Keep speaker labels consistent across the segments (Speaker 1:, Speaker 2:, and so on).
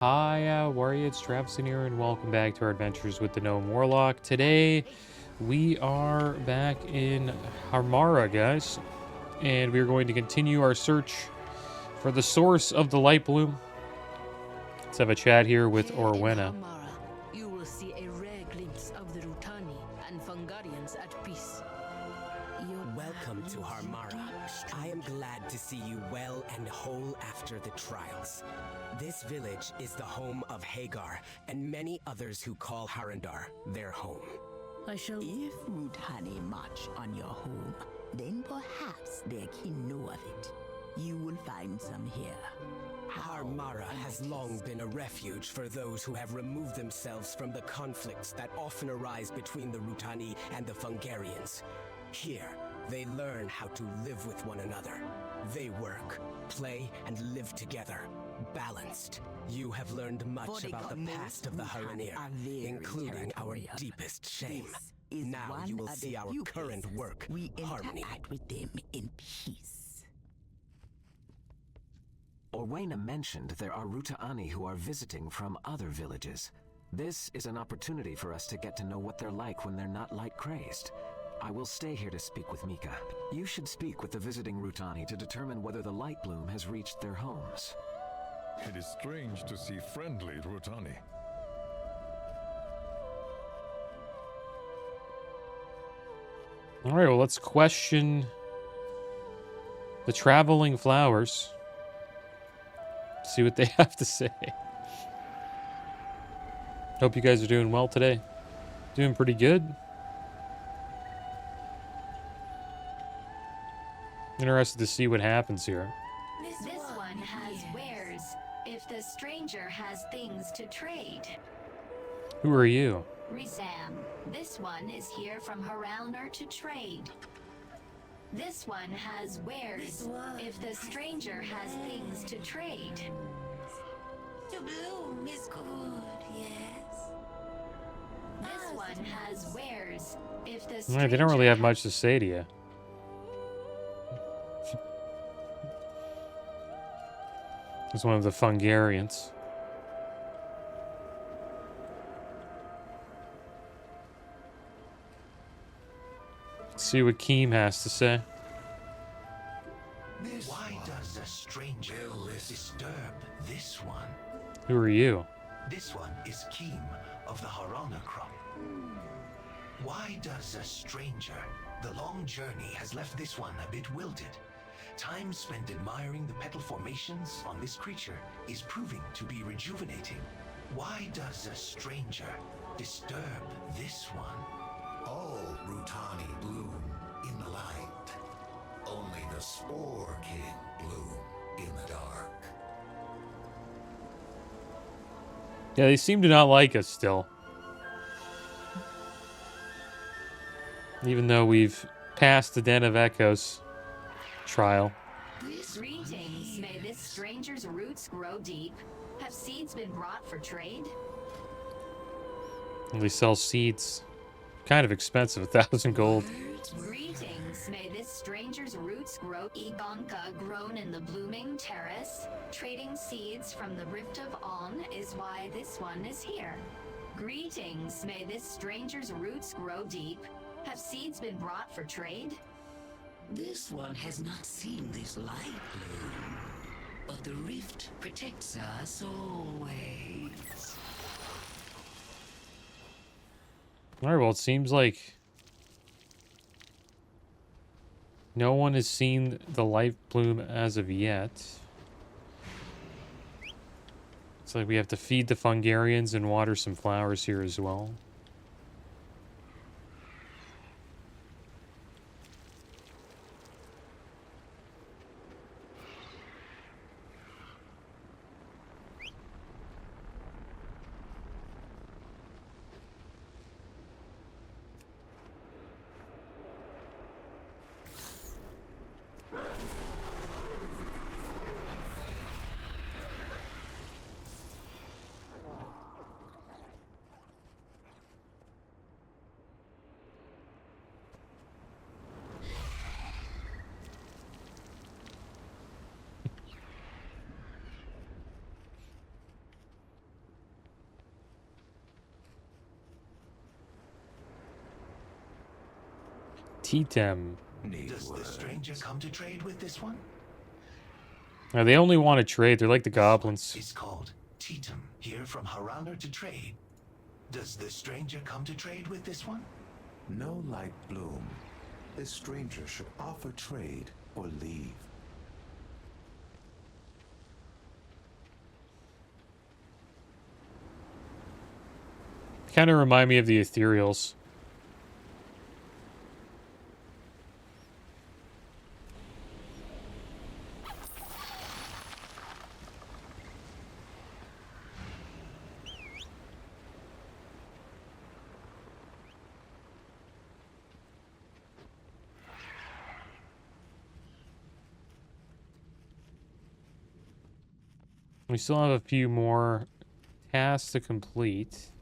Speaker 1: Hi, Warriors, Travis in here, and welcome back to our adventures with the Gnome Warlock. Today, we are back in Harmara, guys, and we're going to continue our search for the source of the light bloom. Let's have a chat here with Orwena.
Speaker 2: You will see a rare glimpse of the Rutani and Fungarians at peace.
Speaker 3: Welcome to Harmara. I am glad to see you well and whole after the trials. This village is the home of Hagar and many others who call Harandar their home.
Speaker 2: If
Speaker 4: Rutani march on your home, then perhaps their kin know of it. You will find some here.
Speaker 3: Harmara has long been a refuge for those who have removed themselves from the conflicts that often arise between the Rutani and the Fungarians. Here, they learn how to live with one another. They work, play, and live together, balanced. You have learned much about the past of the Haranir, including our deepest shame. Now you will see our current work, harmony.
Speaker 4: Interact with them in peace.
Speaker 5: Orwena mentioned there are Rutani who are visiting from other villages. This is an opportunity for us to get to know what they're like when they're not light-crazed. I will stay here to speak with Mika. You should speak with the visiting Rutani to determine whether the light bloom has reached their homes.
Speaker 6: It is strange to see friendly Rutani.
Speaker 1: All right, well, let's question the traveling flowers. See what they have to say. Hope you guys are doing well today. Doing pretty good. Interested to see what happens here.
Speaker 7: This one has wares. If the stranger has things to trade.
Speaker 1: Who are you?
Speaker 7: Rizam. This one is here from Haralner to trade. This one has wares. If the stranger has things to trade.
Speaker 8: The bloom is good, yes.
Speaker 7: This one has wares. If the
Speaker 1: All
Speaker 7: stranger
Speaker 1: right, they don't really have much to say to you. It's one of the Fungarians. Let's see what Keem has to say.
Speaker 9: Why does a stranger disturb this one?
Speaker 1: Who are you?
Speaker 9: This one is Keem of the Harana crop. Why does a stranger? The long journey has left this one a bit wilted. Time spent admiring the petal formations on this creature is proving to be rejuvenating. Why does a stranger disturb this one?
Speaker 10: All Rutani bloom in the light. Only the Spore King bloom in the dark.
Speaker 1: Yeah, they seem to not like us still. Even though we've passed the Den of Echoes trial.
Speaker 7: Greetings. May this stranger's roots grow deep. Have seeds been brought for trade?
Speaker 1: They sell seeds. Kind of expensive, 1,000 gold.
Speaker 7: Greetings. May this stranger's roots grow. Igonka grown in the blooming terrace. Trading seeds from the Rift of On is why this one is here. Greetings. May this stranger's roots grow deep. Have seeds been brought for trade?
Speaker 8: This one has not seen this light bloom, but the rift protects us always.
Speaker 1: Alright, well, it seems like no one has seen the light bloom as of yet. It's like we have to feed the Fungarians and water some flowers here as well. Titem.
Speaker 9: Does the stranger come to trade with this one?
Speaker 1: Now, they only want to trade. They're like the goblins.
Speaker 9: It's called Titem, here from Harana to trade. Does the stranger come to trade with this one?
Speaker 10: No light bloom. This stranger should offer trade or leave.
Speaker 1: Kind of remind me of the Ethereals. We still have a few more tasks to complete.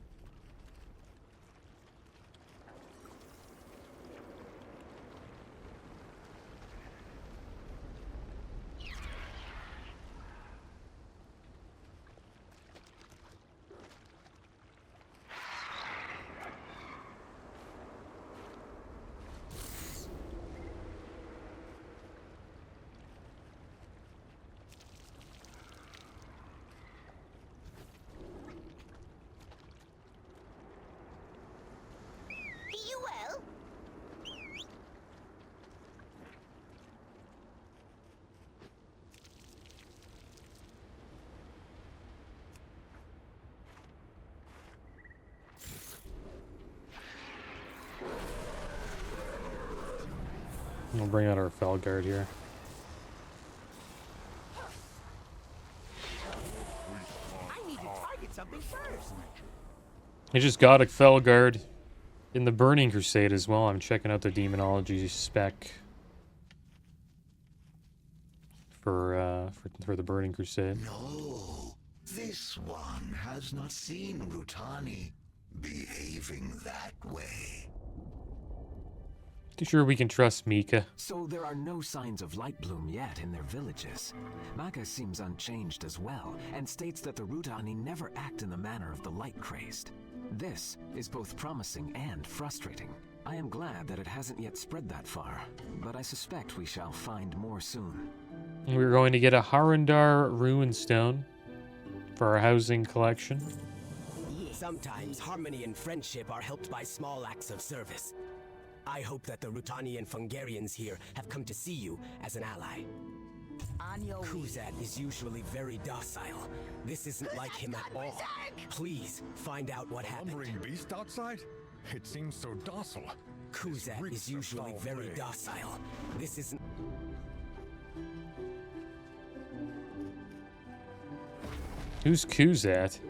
Speaker 1: We'll bring out our Felguard here.
Speaker 3: I need to target something first.
Speaker 1: I just got a Felguard in the Burning Crusade as well. I'm checking out the Demonology spec for the Burning Crusade.
Speaker 10: No, this one has not seen Rutani behaving that way.
Speaker 1: Too sure we can trust Mika.
Speaker 5: So there are no signs of light bloom yet in their villages. Maka seems unchanged as well, and states that the Rutani never act in the manner of the light-crazed. This is both promising and frustrating. I am glad that it hasn't yet spread that far, but I suspect we shall find more soon.
Speaker 1: We're going to get a Harundar Runestone for our housing collection.
Speaker 3: Sometimes harmony and friendship are helped by small acts of service. I hope that the Rutani and Fungarians here have come to see you as an ally. Kuzat is usually very docile. This isn't like him at all. Please find out what happened.
Speaker 6: Lumbering beast outside? It seems so docile.
Speaker 3: Kuzat is usually very docile. This isn't...
Speaker 1: Who's Kuzat?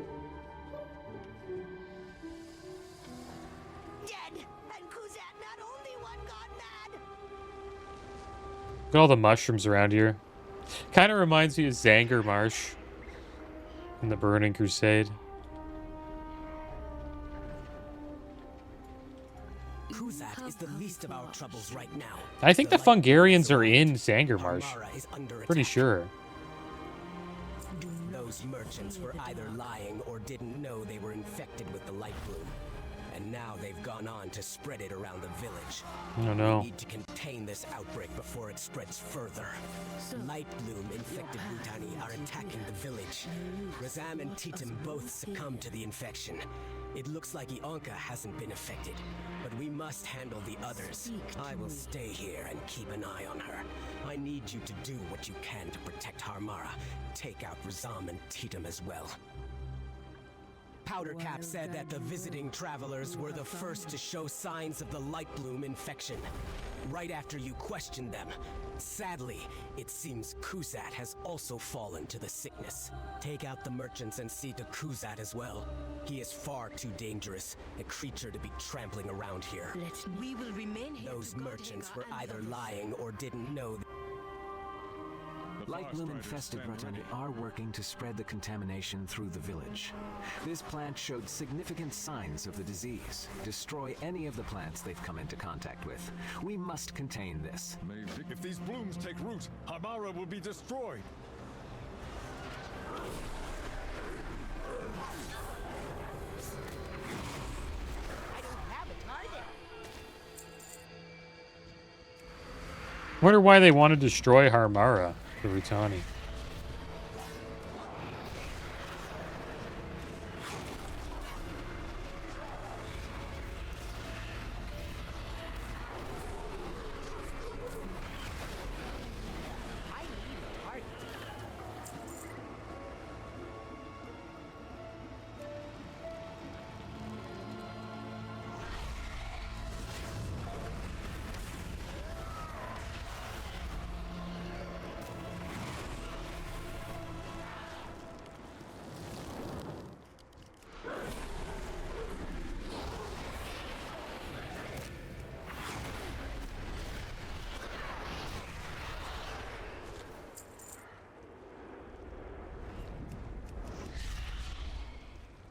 Speaker 1: Look at all the mushrooms around here. Kind of reminds me of Zanger Marsh in the Burning Crusade.
Speaker 3: Kuzat is the least of our troubles right now.
Speaker 1: I think the Fungarians are in Zanger Marsh. Pretty sure.
Speaker 3: Those merchants were either lying or didn't know they were infected with the light bloom. And now they've gone on to spread it around the village.
Speaker 1: Oh no.
Speaker 3: We need to contain this outbreak before it spreads further. Light bloom infected Rutani are attacking the village. Razam and Titem both succumbed to the infection. It looks like Ionka hasn't been affected, but we must handle the others. I will stay here and keep an eye on her. I need you to do what you can to protect Harmara. Take out Razam and Titem as well. Powdercap said that the visiting travelers were the first to show signs of the light bloom infection, right after you questioned them. Sadly, it seems Kuzat has also fallen to the sickness. Take out the merchants and see to Kuzat as well. He is far too dangerous, a creature to be trampling around here.
Speaker 2: We will remain here.
Speaker 3: Those merchants were either lying or didn't know.
Speaker 5: Light bloom-infested Rutani are working to spread the contamination through the village. This plant showed significant signs of the disease. Destroy any of the plants they've come into contact with. We must contain this.
Speaker 6: If these blooms take root, Harmara will be destroyed.
Speaker 1: Wonder why they want to destroy Harmara, the Rutani.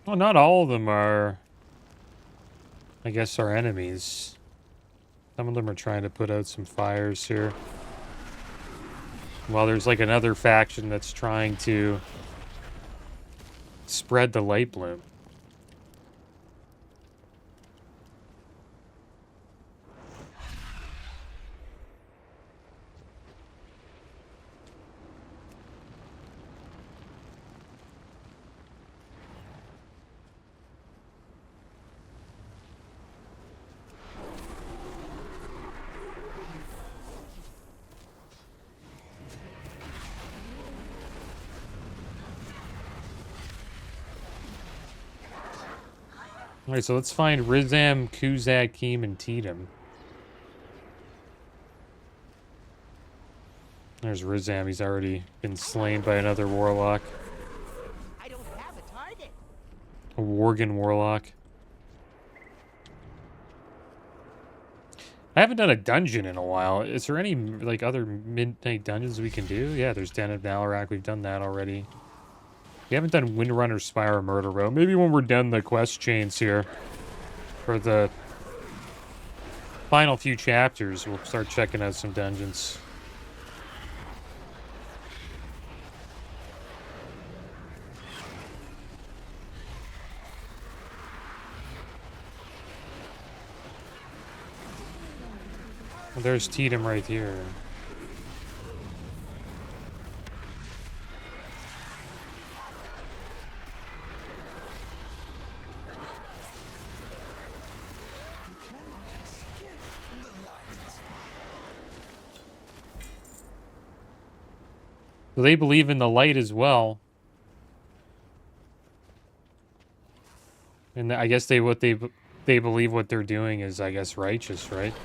Speaker 1: Well, not all of them are, I guess, our enemies. Some of them are trying to put out some fires here. While there's like another faction that's trying to spread the light bloom. Alright, so let's find Rizam, Kuzak, Keem, and Tatum. There's Rizam. He's already been slain by another warlock.
Speaker 3: I don't have a target.
Speaker 1: A Worgen warlock. I haven't done a dungeon in a while. Is there any, like, other midnight dungeons we can do? Yeah, there's Den of Nalarak. We've done that already. We haven't done Windrunner, Spire, or Murder Row. Maybe when we're done the quest chains here, for the final few chapters, we'll start checking out some dungeons. Well, there's Tatum right here. So they believe in the light as well. And I guess they believe what they're doing is, I guess, righteous, right?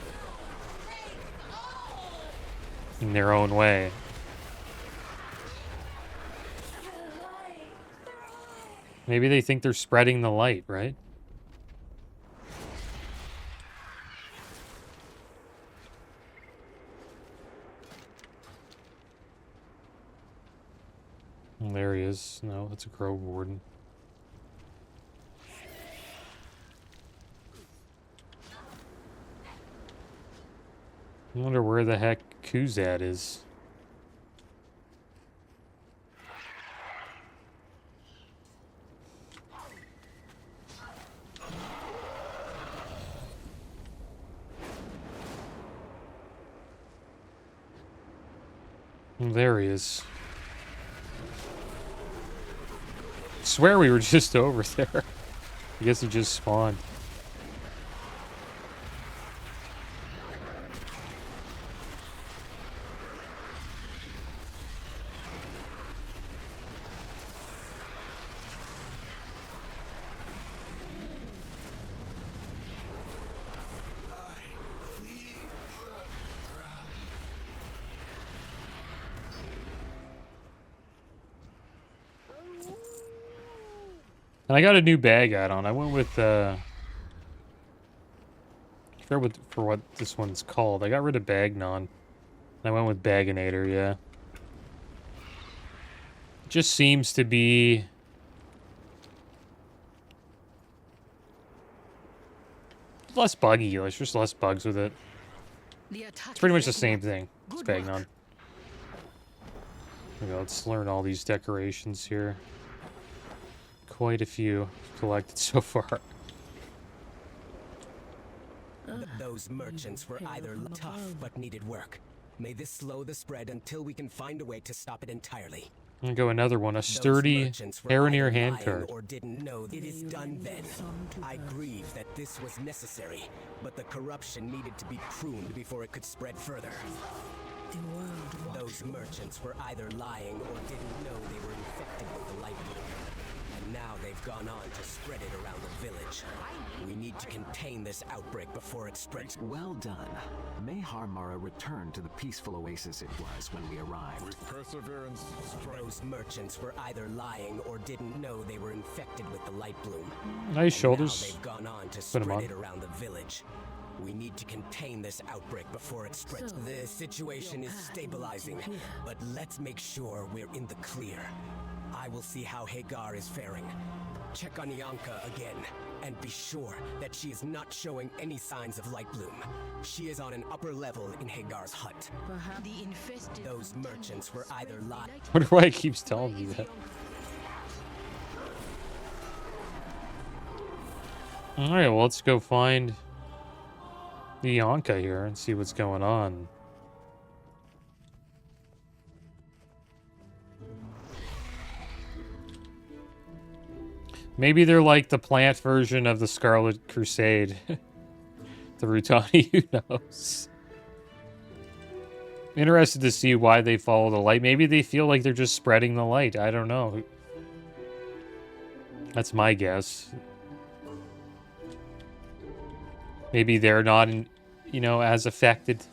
Speaker 1: In their own way. Maybe they think they're spreading the light, right? Well, there he is. No, that's a Grove Warden. I wonder where the heck Kuzat is. Well, there he is. I swear we were just over there. I guess he just spawned. And I got a new bag add-on. I went with, I forget for what this one's called. I got rid of Bagnon. And I went with Bagonator, yeah. It just seems to be... less buggy. There's just less bugs with it. It's pretty much the same thing. It's Bagnon. Okay, let's learn all these decorations here. Quite a few collected so far.
Speaker 3: Those merchants were either tough but needed work, May this slow the spread until we can find a way to stop it entirely.
Speaker 1: And go another one. A sturdy Haranir hand card.
Speaker 3: Or didn't know it is done then. I grieve that this was necessary, but the corruption needed to be pruned before it could spread further. Those merchants were either lying or didn't know they were infected with the light bloom. And now they've gone on to spread it around the village. We need to contain this outbreak before it spreads.
Speaker 5: Well done. May Harmara return to the peaceful oasis it was when we arrived.
Speaker 6: With perseverance, strength.
Speaker 3: Those merchants were either lying or didn't know they were infected with the light bloom.
Speaker 1: Nice
Speaker 3: And
Speaker 1: shoulders.
Speaker 3: now they've gone on to
Speaker 1: Put 'em
Speaker 3: spread
Speaker 1: on.
Speaker 3: it around the village. We need to contain this outbreak before it spreads. The situation is stabilizing, but let's make sure we're in the clear. I will see how Hagar is faring. Check on Ianka again, and be sure that she is not showing any signs of light bloom. She is on an upper level in Hagar's hut. Those merchants were either lying.
Speaker 1: I wonder why it keeps telling me that. Alright, well, let's go find the Yonka here and see what's going on. Maybe they're like the plant version of the Scarlet Crusade. The Rutani, who knows? Interested to see why they follow the light. Maybe they feel like they're just spreading the light. I don't know. That's my guess. Maybe they're not, you know, as affected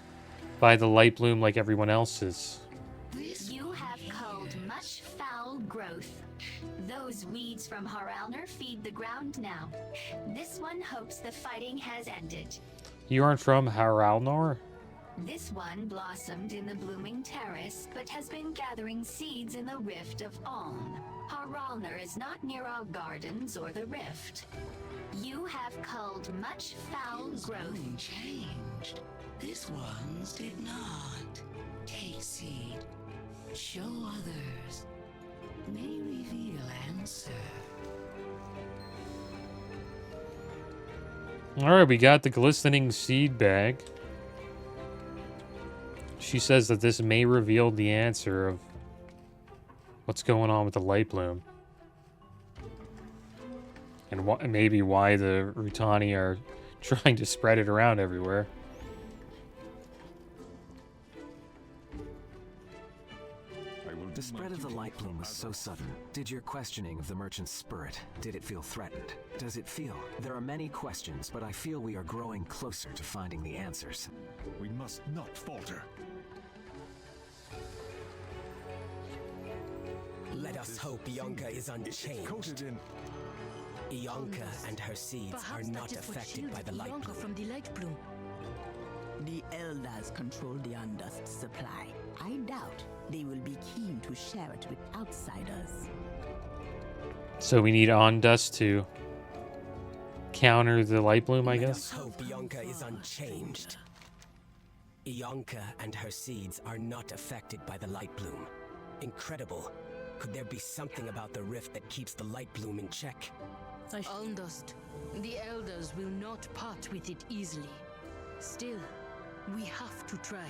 Speaker 1: by the light bloom like everyone else is.
Speaker 7: You have culled much foul growth. Those weeds from Haralner feed the ground now. This one hopes the fighting has ended.
Speaker 1: You aren't from Haralnor?
Speaker 7: This one blossomed in the blooming terrace, but has been gathering seeds in the rift of Aln. Haralner is not near our gardens or the rift. You have culled much foul growth.
Speaker 8: Changed. This one's did not. Take seed. Show others. May reveal answer.
Speaker 1: Alright, we got the glistening seed bag. She says that this may reveal the answer of what's going on with the light bloom. And maybe why the Rutani are trying to spread it around everywhere.
Speaker 5: The spread of the light bloom was so sudden. Did your questioning of the merchant's spirit, did it feel threatened? Does it feel? There are many questions, but I feel we are growing closer to finding the answers.
Speaker 6: We must not falter.
Speaker 3: Let us hope Ianka is unchanged.
Speaker 6: Coated in.
Speaker 3: Ianka and her seeds are not affected by the light bloom.
Speaker 2: From the light bloom.
Speaker 4: The elders control the Alndust supply. I doubt they will be keen to share it with outsiders.
Speaker 1: So we need Alndust to counter the light bloom, I guess?
Speaker 3: Let us hope Ianka is unchanged. Ianka and her seeds are not affected by the light bloom. Incredible. Could there be something about the rift that keeps the light bloom in check?
Speaker 2: Alndust. The elders will not part with it easily. Still, we have to try.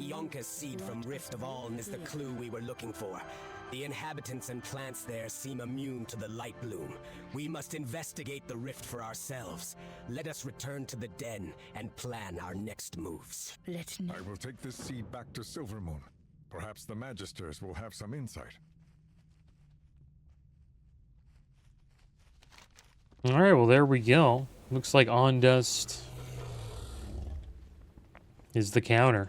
Speaker 3: Ianka's seed from Rift of Aln is the clue we were looking for. The inhabitants and plants there seem immune to the light bloom. We must investigate the rift for ourselves. Let us return to the den and plan our next moves.
Speaker 6: I will take this seed back to Silvermoon. Perhaps the Magisters will have some insight.
Speaker 1: Alright, well there we go. Looks like Alndust is the counter.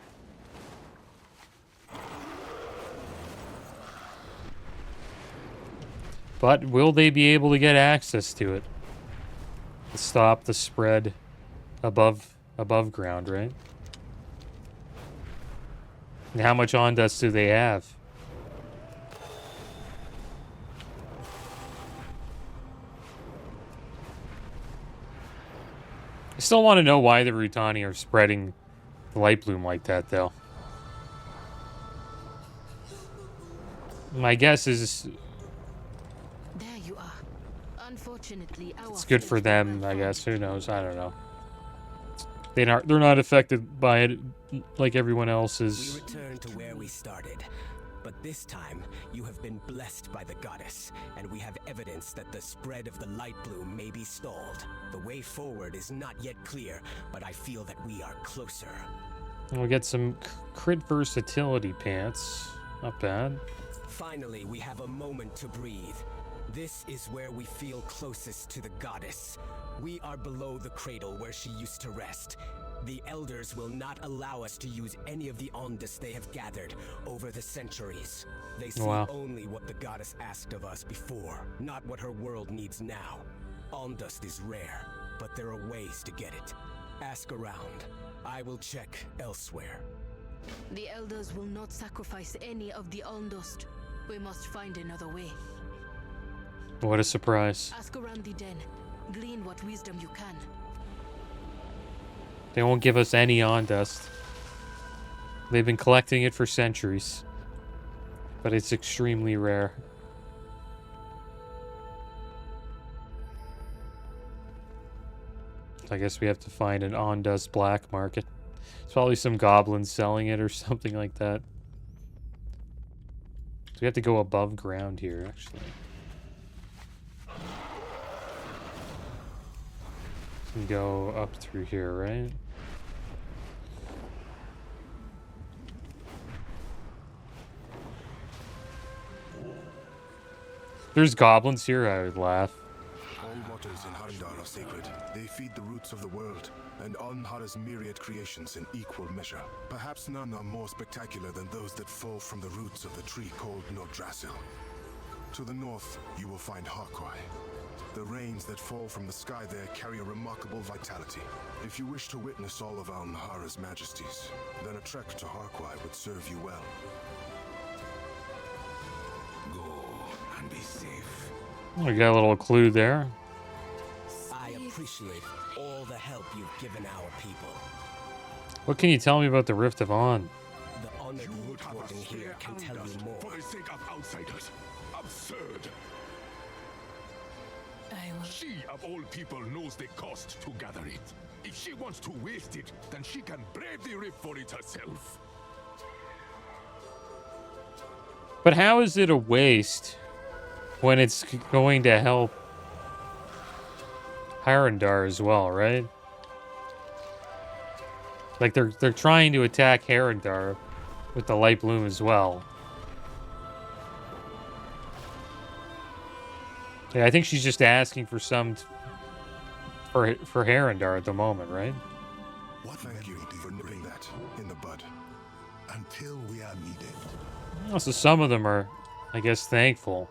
Speaker 1: But will they be able to get access to it? To stop the spread above ground, right? And how much Alndust do they have? I still want to know why the Rutani are spreading the light bloom like that, though. My guess is
Speaker 2: There you are. Unfortunately, our
Speaker 1: it's good for them, I guess. Who knows? I don't know. they're not affected by it like everyone else is.
Speaker 3: We return to where we started. But this time, you have been blessed by the goddess, and we have evidence that the spread of the light bloom may be stalled. The way forward is not yet clear, but I feel that we are closer.
Speaker 1: And we'll get some crit versatility pants. Not bad.
Speaker 3: Finally, we have a moment to breathe. This is where we feel closest to the goddess. We are below the cradle where she used to rest. The elders will not allow us to use any of the Alndust they have gathered over the centuries. They see only what the goddess asked of us before, not what her world needs now. Alndust is rare, but there are ways to get it. Ask around. I will check elsewhere.
Speaker 2: The elders will not sacrifice any of the Alndust. We must find another way.
Speaker 1: What a surprise.
Speaker 2: Ask around the den. Glean what wisdom you can.
Speaker 1: They won't give us any Alndust. They've been collecting it for centuries. But it's extremely rare. I guess we have to find an Alndust black market. There's probably some goblins selling it or something like that. So we have to go above ground here, actually. We can go up through here, right? There's goblins here, I would laugh.
Speaker 11: All waters in Harndar are sacred. They feed the roots of the world, and Alnhar's myriad creations in equal measure. Perhaps none are more spectacular than those that fall from the roots of the tree called Nordrassil. To the north, you will find Harkwai. The rains that fall from the sky there carry a remarkable vitality. If you wish to witness all of Alnhar's majesties, then a trek to Harkwai would serve you well.
Speaker 10: Go and be safe.
Speaker 1: We got a little clue there.
Speaker 3: I appreciate all the help you've given our people.
Speaker 1: What can you tell me about the Rift of On?
Speaker 3: The honored warden here can tell you more.
Speaker 11: For the sake of outsiders. Absurd. She, of all people, knows the cost to gather it. If she wants to waste it, then she can brave the rift for it herself.
Speaker 1: But how is it a waste when it's going to help Harandar as well, right? Like they're trying to attack Harandar with the light bloom as well. Yeah, I think she's just asking for some for Harandar at the moment, right?
Speaker 11: Thank you for nipping that in the bud.
Speaker 10: Until we are needed.
Speaker 1: Oh, so some of them are, I guess, thankful.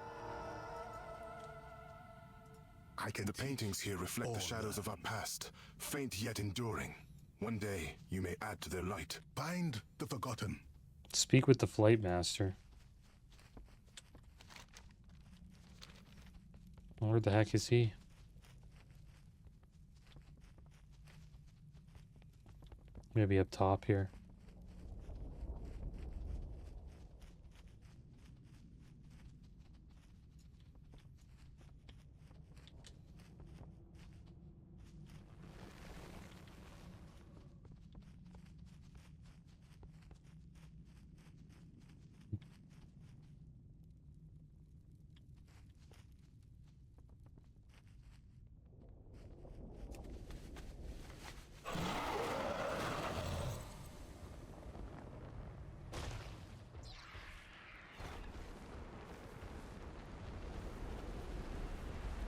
Speaker 11: The paintings here reflect the shadows of our past, faint yet enduring. One day, you may add to their light.
Speaker 10: Find the forgotten.
Speaker 1: Speak with the Flight Master. Where the heck is he? Maybe up top here.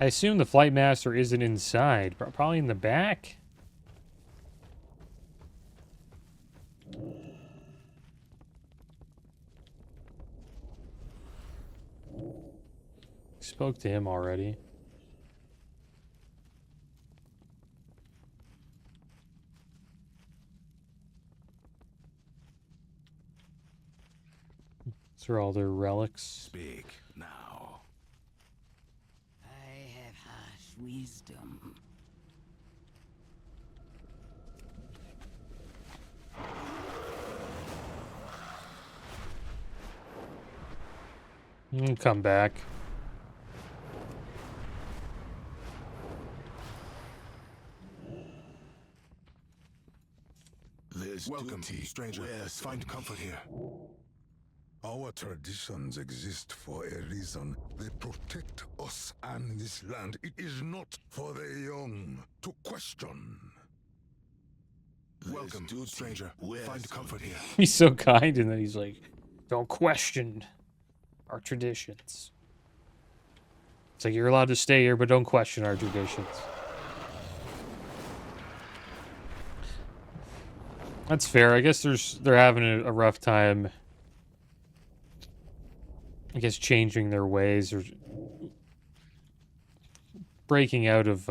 Speaker 1: I assume the Flight Master isn't inside, probably in the back. Spoke to him already. These are all their relics.
Speaker 10: Speak now.
Speaker 4: I have harsh wisdom.
Speaker 1: Come back.
Speaker 11: Welcome, stranger. Find comfort here.
Speaker 6: Our traditions exist for a reason. They protect us and this land. It is not for the young to question.
Speaker 11: Welcome, stranger. Find comfort here.
Speaker 1: He's so kind, and then he's like, don't question our traditions. It's like, you're allowed to stay here, but don't question our traditions. That's fair. I guess they're having a rough time, I guess, changing their ways or breaking out of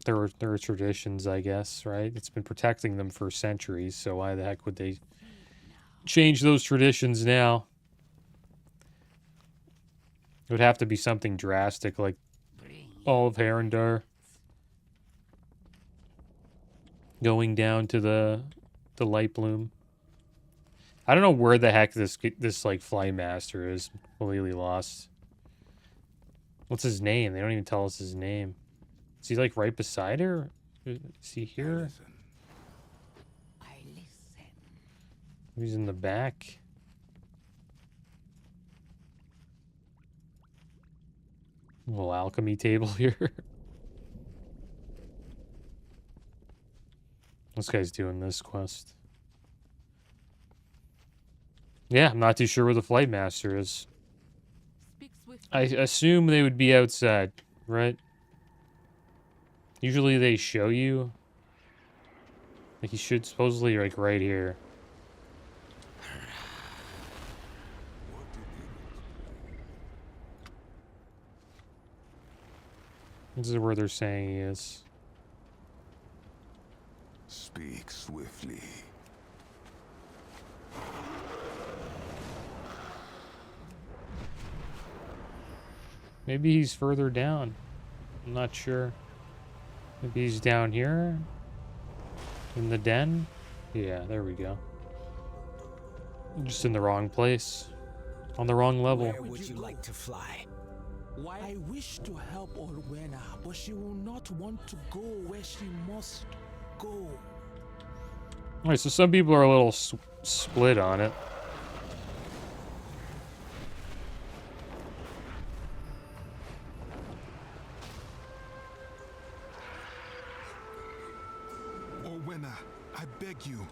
Speaker 1: their traditions, I guess, right? It's been protecting them for centuries, so why the heck would they change those traditions now? It would have to be something drastic, like all of Harrendar going down to the light bloom. I don't know where the heck this like fly master is. Completely lost. What's his name? They don't even tell us his name. Is he like right beside her? Is he here? He's in the back. Little alchemy table here. This guy's doing this quest. Yeah, I'm not too sure where the flight master is. I assume they would be outside, right? Usually they show you. Like, he should supposedly, like, right here. This is where they're saying he is.
Speaker 11: Speak swiftly.
Speaker 1: Maybe he's further down. I'm not sure. Maybe he's down here? In the den? Yeah, there we go. I'm just in the wrong place. On the wrong level.
Speaker 3: Where would you like to fly?
Speaker 12: I wish to help Orwena, but she will not want to go where she must go.
Speaker 1: Alright, so some people are a little split on it.
Speaker 11: Orwena, I beg you.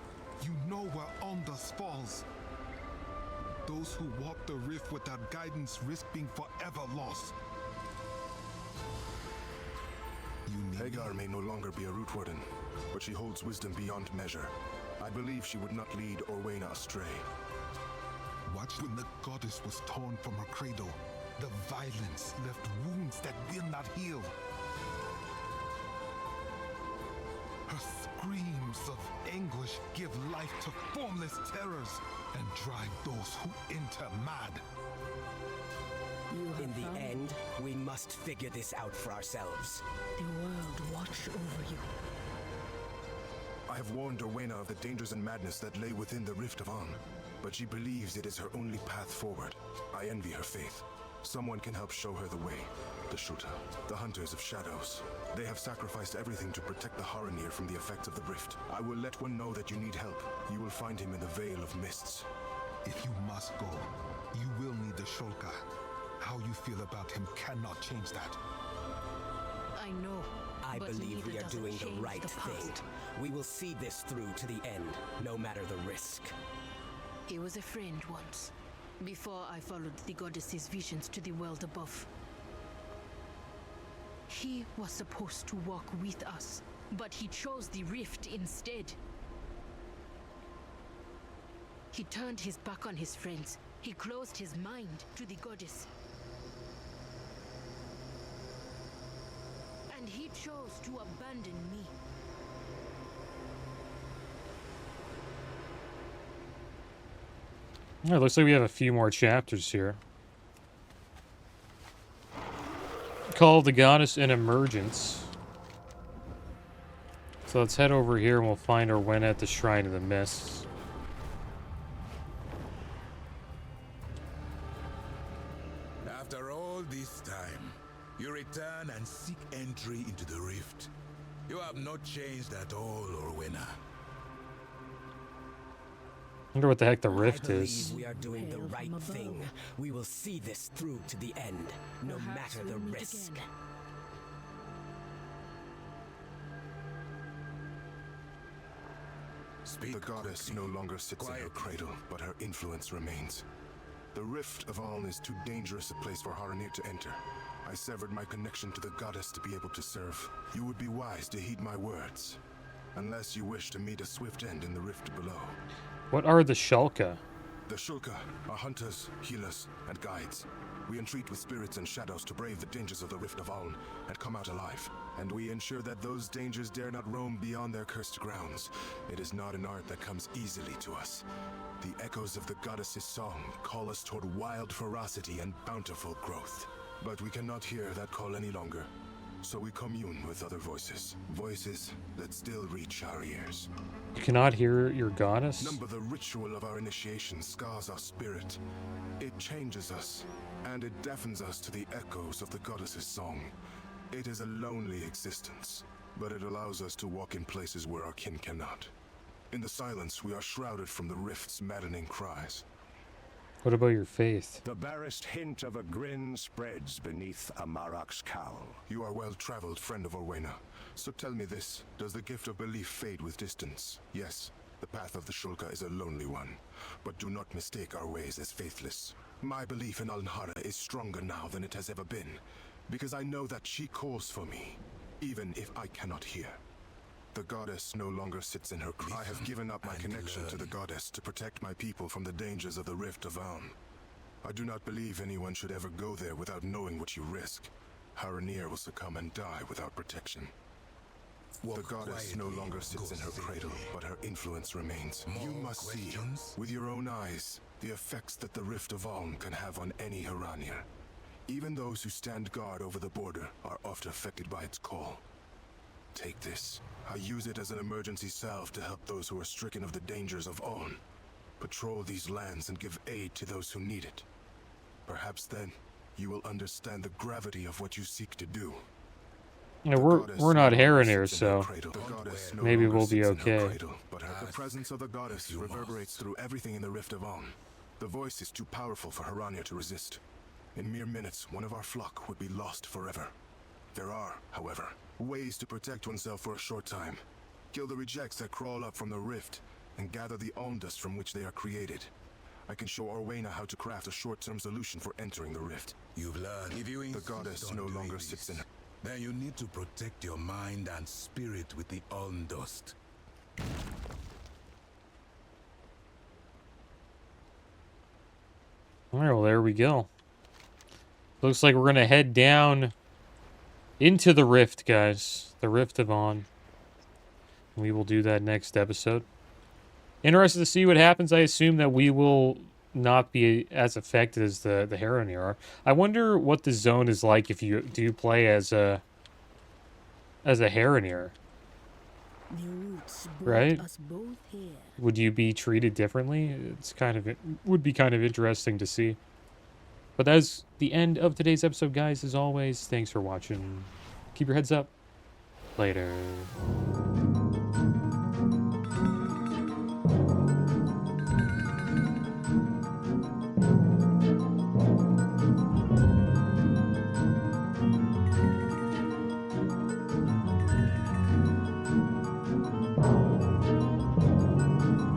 Speaker 11: You know where Alndust falls. Those who walk the rift without guidance risk being forever lost. Hagar may no longer be a root warden, but she holds wisdom beyond measure. I believe she would not lead Orwena astray. Watch when the goddess was torn from her cradle. The violence left wounds that will not heal. Her screams of anguish give life to formless terrors and drive those who enter mad.
Speaker 3: In the end, we must figure this out for ourselves.
Speaker 2: The world watch over you.
Speaker 11: I have warned Orwena of the dangers and madness that lay within the Rift of On, but she believes it is her only path forward. I envy her faith. Someone can help show her the way. The Shuta, the Hunters of Shadows. They have sacrificed everything to protect the Haranir from the effects of the Rift. I will let one know that you need help. You will find him in the Veil of Mists. If you must go, you will need the Shulka. How you feel about him cannot change that.
Speaker 2: I know.
Speaker 3: I believe we are doing the right thing. We will see this through to the end, no matter the risk.
Speaker 2: He was a friend once, before I followed the goddess's visions to the world above. He was supposed to walk with us, but he chose the rift instead. He turned his back on his friends. He closed his mind to the goddess. And he chose to abandon me.
Speaker 1: Yeah, it looks like we have a few more chapters here. Called the Goddess in Emergence. So let's head over here and we'll find Orwena at the Shrine of the Mists.
Speaker 13: After all this time, you return and seek entry into the rift.
Speaker 6: You have not changed at all, Orwena.
Speaker 1: Wonder what the heck the rift
Speaker 3: I believe
Speaker 1: is.
Speaker 3: we are doing the right thing. We will see this through to the end, no matter the risk.
Speaker 11: The goddess no longer sits in her cradle, but her influence remains. The Rift of Aln is too dangerous a place for Haranir to enter. I severed my connection to the goddess to be able to serve. You would be wise to heed my words, unless you wish to meet a swift end in the rift below.
Speaker 1: What are the Shulka?
Speaker 11: The Shulka are hunters, healers, and guides. We entreat with spirits and shadows to brave the dangers of the Rift of Aln and come out alive. And we ensure that those dangers dare not roam beyond their cursed grounds. It is not an art that comes easily to us. The echoes of the goddess's song call us toward wild ferocity and bountiful growth. But we cannot hear that call any longer. So we commune with other voices. Voices that still reach our ears.
Speaker 1: You cannot hear your goddess?
Speaker 11: Number the ritual of our initiation scars our spirit. It changes us, and it deafens us to the echoes of the goddess's song. It is a lonely existence, but it allows us to walk in places where our kin cannot. In the silence, we are shrouded from the rift's maddening cries.
Speaker 1: What about your faith?
Speaker 13: The barest hint of a grin spreads beneath Amarok's cowl.
Speaker 11: You are well-traveled, friend of Orwena. So tell me this, does the gift of belief fade with distance? Yes, the path of the Shulka is a lonely one, but do not mistake our ways as faithless. My belief in Alnhara is stronger now than it has ever been, because I know that she calls for me, even if I cannot hear. The goddess no longer sits in her cradle. I have given up my connection to the goddess to protect my people from the dangers of the Rift of Aln. I do not believe anyone should ever go there without knowing what you risk. Haranir will succumb and die without protection. The goddess no longer sits in her cradle, but her influence remains. You must see, with your own eyes, the effects that the Rift of Aln can have on any Haranir. Even those who stand guard over the border are often affected by its call. Take this. I use it as an emergency salve to help those who are stricken of the dangers of Aln. Patrol these lands and give aid to those who need it. Perhaps then, you will understand the gravity of what you seek to do.
Speaker 1: Yeah, we're not Haranir, so maybe we'll be okay.
Speaker 11: But the presence of the goddess reverberates through everything in the Rift of Aln. The voice is too powerful for Haranir to resist. In mere minutes, one of our flock would be lost forever. There are, however, ways to protect oneself for a short time. Kill the rejects that crawl up from the rift, and gather the Alndust from which they are created. I can show Orwena how to craft a short-term solution for entering the rift.
Speaker 6: You've learned. If you
Speaker 11: the goddess no longer sits in her.
Speaker 6: Then you need to protect your mind and spirit with the Alndust.
Speaker 1: Alright, well there we go. Looks like we're gonna head down into the rift, guys. The Rift of Aln. We will do that next episode. Interested to see what happens. I assume that we will not be as affected as the Haranir are. I wonder what the zone is like if you do play as a Haranir. Right? Would you be treated differently? It's would be kind of interesting to see. But that's the end of today's episode, guys. As always, thanks for watching. Keep your heads up. Later.